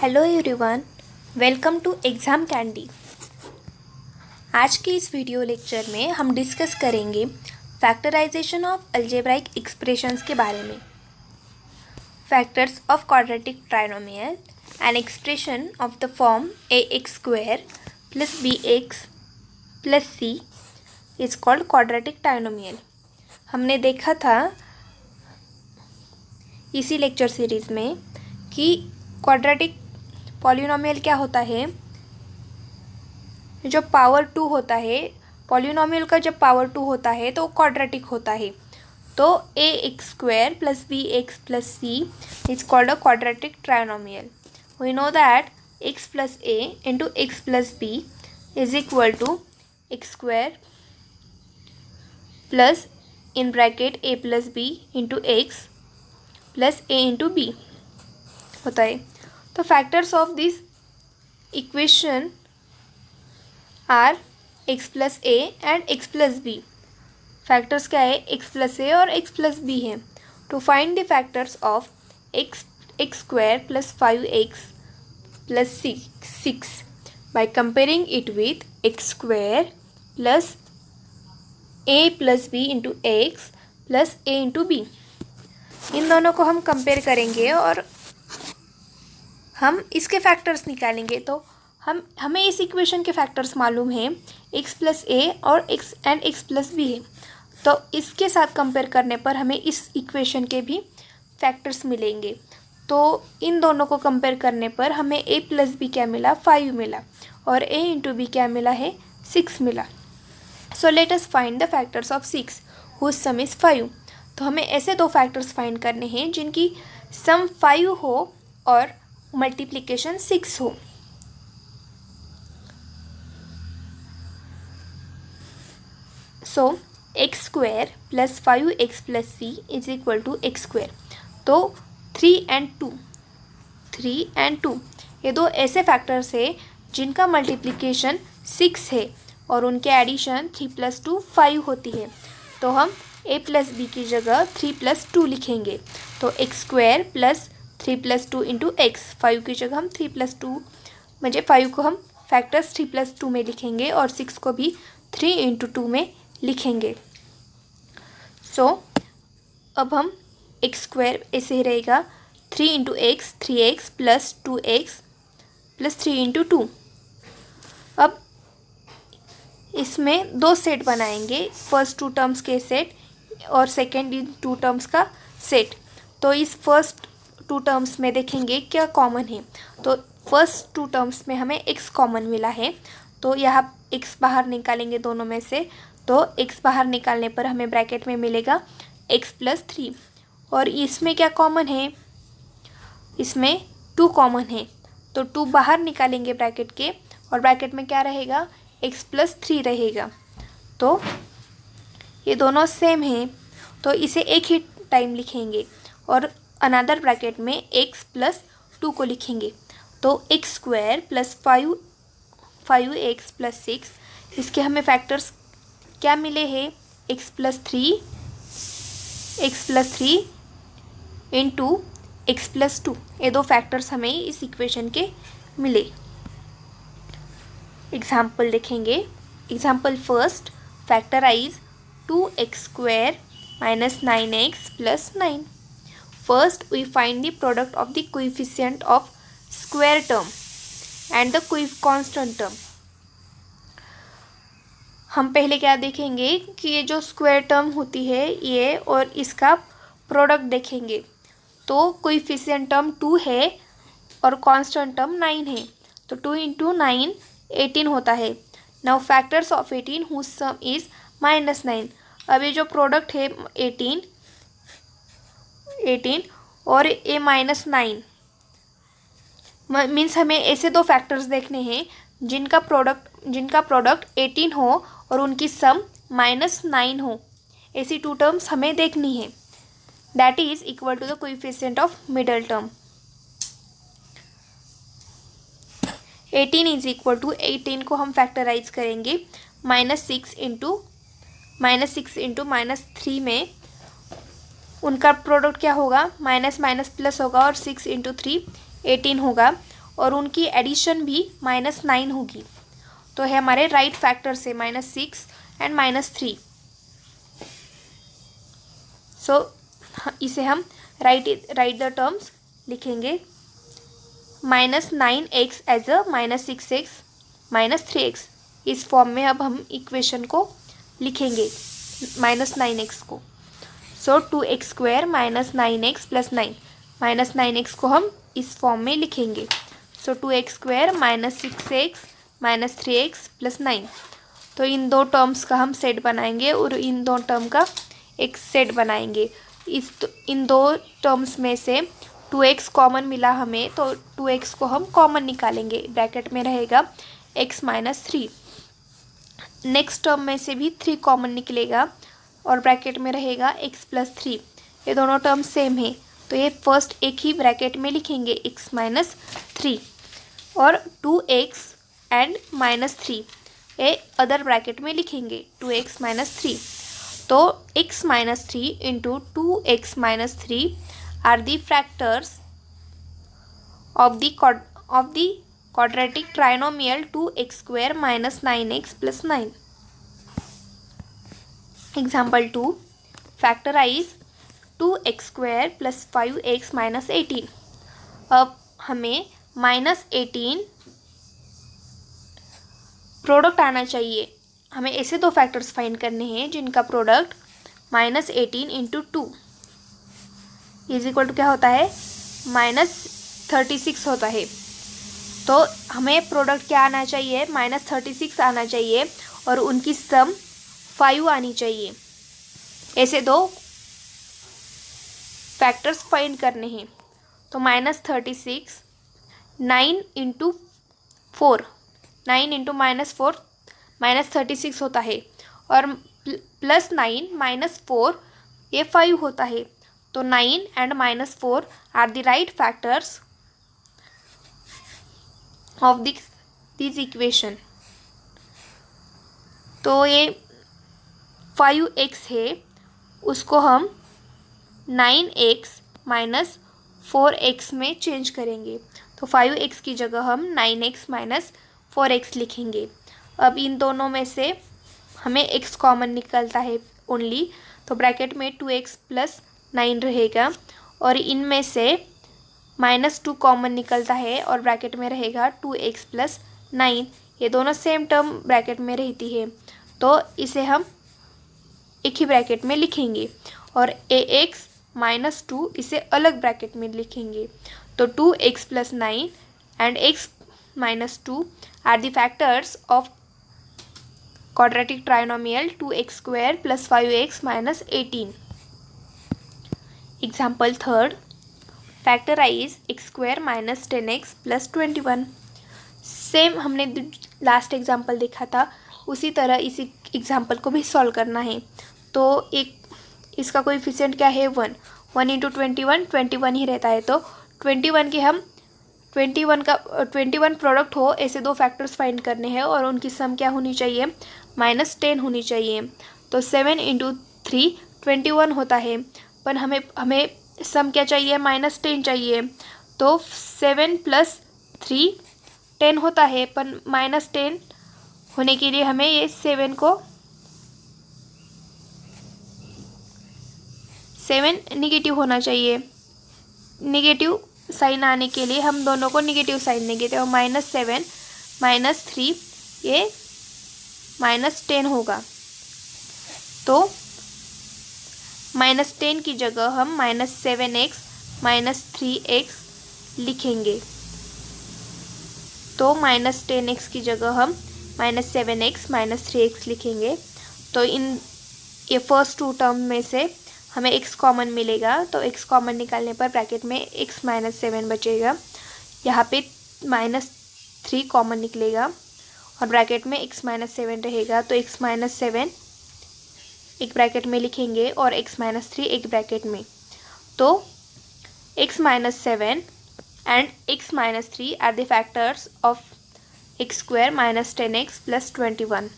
Hello everyone, welcome to Exam Candy. आज के इस वीडियो लेक्चर में हम डिस्कस करेंगे फैक्टराइजेशन ऑफ अलजेब्राइक एक्सप्रेशंस के बारे में। Factors of quadratic trinomial an expression of the form ax square plus bx plus c is called quadratic trinomial. हमने देखा था इसी लेक्चर सीरीज़ में कि क्वाड्रेटिक पॉलिनोमियल क्या होता है। जो पावर 2 होता है, पॉलिनोमियल का जब पावर 2 होता है तो क्वाड्रेटिक होता है। तो ax square plus bx plus c is called a quadratic trinomial. We know that x plus a into x plus b is equal to x square plus in bracket a plus b into x plus a into b होता है। तो factors of this equation are x plus a and x plus b। Factors क्या है? x plus a और x plus b है। To find the factors of x square plus 5x plus 6 by comparing it with x square plus a plus b into x plus a into b। इन दोनों को हम compare करेंगे और हम इसके factors निकालेंगे। तो हमें इस इक्वेशन के फैक्टर्स मालूम हैं, x प्लस a और x प्लस b है। तो इसके साथ कंपेयर करने पर हमें इस इक्वेशन के भी फैक्टर्स मिलेंगे। तो इन दोनों को कंपेयर करने पर हमें a प्लस b क्या मिला? 5 मिला और a इंटू b क्या मिला है? 6 मिला। So let us find the factors of 6 whose sum is 5। तो हमें ऐसे दो फैक्टर्स फाइंड करने हैं जिनकी सम 5 हो और मल्टीप्लिकेशन 6 हो। So x square plus 5x plus c is equal to x square. तो 3 and 2 ये दो ऐसे फैक्टर्स है जिनका मल्टीप्लिकेशन 6 है और उनके एडिशन 3 प्लस 2 5 होती है। तो हम a प्लस b की जगह 3 प्लस 2 लिखेंगे। तो x square plus 3 plus 2 into x, 5 की जगह हम 3 प्लस 2 म्हणजे 5 को हम फैक्टर्स 3 प्लस 2 में लिखेंगे और 6 को भी 3 इंटू 2 में लिखेंगे। सो अब हम एक्स स्क्वायर ऐसे ही रहेगा 3 into x 3x plus 2x plus 3 into 2। अब इसमें दो सेट बनाएंगे, फर्स्ट 2 टर्म्स के सेट और सेकेंड इन 2 टर्म्स का सेट। तो इस फर्स्ट 2 टर्म्स में देखेंगे क्या कॉमन है। तो फर्स्ट 2 टर्म्स में हमें x कॉमन मिला है, तो यहाँ x बाहर निकालेंगे दोनों में से। तो x बाहर निकालने पर हमें ब्रैकेट में मिलेगा x प्लस 3। और इसमें क्या कॉमन है? इसमें 2 कॉमन है, तो 2 बाहर निकालेंगे ब्रैकेट के और ब्रैकेट में क्या रहेगा? x प्लस 3 रहेगा। तो ये दोनों सेम हैं, तो इसे एक ही टाइम लिखेंगे और अनदर ब्रैकेट में x प्लस 2 को लिखेंगे। तो x square plus 5x plus 6 इसके हमें फैक्टर्स क्या मिले हैं? x plus 3 into x plus 2। ये दो फैक्टर्स हमें इस इक्वेशन के मिले। एग्जाम्पल देखेंगे। Example first, factorise 2x square minus 9x plus 9। First, we find the product of the coefficient of square term and the constant term. हम पहले क्या देखेंगे कि ये जो स्क्वायर टर्म होती है ये और इसका प्रोडक्ट देखेंगे। तो कोएफिशिएंट टर्म 2 है और कांस्टेंट टर्म 9 है, तो 2 इंटू 9 18 होता है। Now factors of 18 whose sum is minus 9। अब ये जो प्रोडक्ट है 18 और ए माइनस 9 मीन्स हमें ऐसे दो फैक्टर्स देखने हैं जिनका प्रोडक्ट 18 हो और उनकी सम माइनस 9 हो। ऐसी 2 टर्म्स हमें देखनी है। That is equal to the coefficient of middle term. 18 is equal to 18 को हम फैक्टराइज करेंगे -6 इंटू -3 में उनका प्रोडक्ट क्या होगा? माइनस माइनस प्लस होगा और 6 इंटू 3 18 होगा और उनकी एडिशन भी -9 होगी। तो है हमारे राइट फैक्टर से -6 एंड -3। सो इसे हम राइट द टर्म्स लिखेंगे -9x as a -6x -3x। इस फॉर्म में अब हम इक्वेशन को लिखेंगे -9x को। सो 2x² -9x + 9 -9x को हम इस फॉर्म में लिखेंगे। सो 2x² -6x -3x + 9। तो इन दो टर्म्स का हम सेट बनाएंगे और इन दो टर्म का एक सेट बनाएंगे। इन दो टर्म्स में से 2x कॉमन मिला हमें, तो 2x को हम कॉमन निकालेंगे। ब्रैकेट में रहेगा x - 3। नेक्स्ट टर्म में से भी 3 कॉमन निकलेगा और ब्रैकेट में रहेगा x + 3। ये दोनों टर्म सेम है, तो ये फर्स्ट एक ही ब्रैकेट में लिखेंगे x - 3 और 2x एंड -3 ये अदर ब्रैकेट में लिखेंगे 2x - 3। तो x - 3 into 2x - 3 are the factors of the quadratic trinomial 2x² -9x + 9। Example 2, factorize 2x² + 5x - 18। अब हमें -18 प्रोडक्ट आना चाहिए। हमें ऐसे दो फैक्टर्स फाइंड करने हैं जिनका product -18 into 2 is equal to क्या होता है, -36 होता है। तो हमें प्रोडक्ट क्या आना चाहिए, -36 आना चाहिए और उनकी सम 5 आनी चाहिए। ऐसे दो फैक्टर्स फाइंड करने हैं। तो -36 9 इंटू 4 9 इंटू -4 -36 होता है और +9 - 4 ये 5 होता है। तो 9 and -4 are the right factors of this equation. तो ये 5x है, उसको हम 9x - 4x में चेंज करेंगे। तो 5x की जगह हम 9x - 4x लिखेंगे। अब इन दोनों में से हमें x कॉमन निकलता है ओनली, तो ब्रैकेट में 2x + 9 रहेगा और इनमें से -2 कॉमन निकलता है और ब्रैकेट में रहेगा 2x + 9। ये दोनों सेम टर्म ब्रैकेट में रहती है, तो इसे हम एक ही ब्रैकेट में लिखेंगे और ax - 2 इसे अलग ब्रैकेट में लिखेंगे। तो 2x + 9 and x - 2 are the factors of quadratic trinomial 2x² + 5x - 18। Example 3, factorize x² - 10x + 21। Same हमने लास्ट एग्जाम्पल देखा था, उसी तरह इसी एग्जाम्पल को भी सॉल्व करना है। तो एक इसका कोएफिशिएंट क्या है, 1 इंटू 21 ही रहता है। तो 21 के हम 21 प्रोडक्ट हो ऐसे दो फैक्टर्स फाइंड करने हैं और उनकी सम क्या होनी चाहिए, -10 होनी चाहिए। तो 7 इंटू 3 21 होता है, पर हमें सम क्या चाहिए, -10 चाहिए। तो 7 + 3 10 होता है, पर -10 होने के लिए हमें ये 7 निगेटिव होना चाहिए। निगेटिव साइन आने के लिए हम दोनों को निगेटिव साइन देंगे। तो -7 - 3 ये -10 होगा। तो -10 की जगह हम -7x - 3x लिखेंगे। तो -10x की जगह हम -7x - 3x लिखेंगे। तो ये फर्स्ट टू टर्म में से हमें x कॉमन मिलेगा, तो x कॉमन निकालने पर ब्रैकेट में x - 7 बचेगा। यहाँ पे -3 कॉमन निकलेगा और ब्रैकेट में x - 7 रहेगा। तो x - 7 एक ब्रैकेट में लिखेंगे और x - 3 एक ब्रैकेट में। तो x - 7 and x - 3 are the factors of x² - 10x + 21।